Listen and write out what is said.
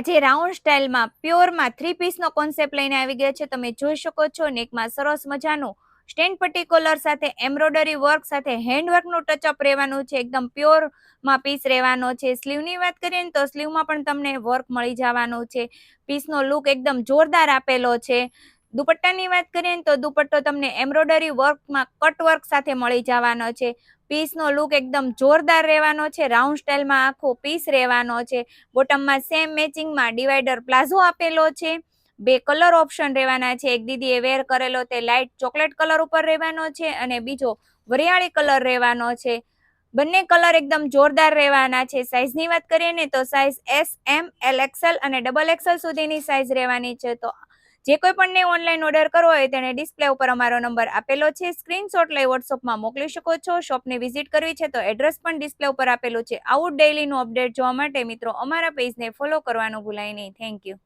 આજે round સ્ટાઇલમાં પ્યોરમાં 3 પીસનો concept લઈને આવી ગયા છે. તમે જોઈ શકો છો નેકમાં સરસ મજાનું સ્ટેન્ડ પટ્ટી કોલર સાથે એમ્બ્રોઇડરી વર્ક સાથે હેન્ડવર્કનું ટચઅપ રહેવાનું છે. એકદમ પ્યોરમાં પીસ રહેવાનો છે. સ્લીવની વાત કરીએ ને તો સ્લીવમાં પણ તમને વર્ક મળી જવાનું છે. પીસનો લુક એકદમ જોરદાર આપેલો છે. દુપટ્ટાની વાત કરીએ ને તો દુપટ્ટો તમને એમ્બ્રોઇડરી વર્કમાં કટ વર્ક સાથે મળી જવાનો છે. પીસનો લુક એકદમ જોરદાર રહેવાનો છે. રાઉન્ડ સ્ટાઇલમાં આખો પીસ રહેવાનો છે. બોટમમાં સેમ મેચિંગમાં ડિવાઈડર પ્લાઝો આપેલો છે. 2 કલર ઓપ્શન રહેવાના છે. એક દીદીએ વેર કરેલો તે લાઇટ ચોકલેટ કલર ઉપર રહેવાનો છે અને બીજો વરિયાળી કલર રહેવાનો છે. બંને કલર એકદમ જોરદાર રહેવાના છે. સાઇઝની વાત કરીએ ને તો સાઇઝ એસ, એમ, એલ એક્સએલ અને XXL સુધીની સાઇઝ રહેવાની છે. તો જે કોઈ પણને ઓનલાઈન ઓર્ડર કરવો હોય તેને ડિસ્પ્લે ઉપર અમારો નંબર આપેલો છે. સ્ક્રીનશોટ લઈ વોટ્સઅપમાં મોકલી શકો છો. શોપને વિઝિટ કરવી છે તો એડ્રેસ પણ ડિસ્પ્લે ઉપર આપેલું છે. આવું ડેઈલીનું અપડેટ જોવા માટે મિત્રો અમારા પેજને ફોલો કરવાનું ભૂલાય નહીં. Thank you.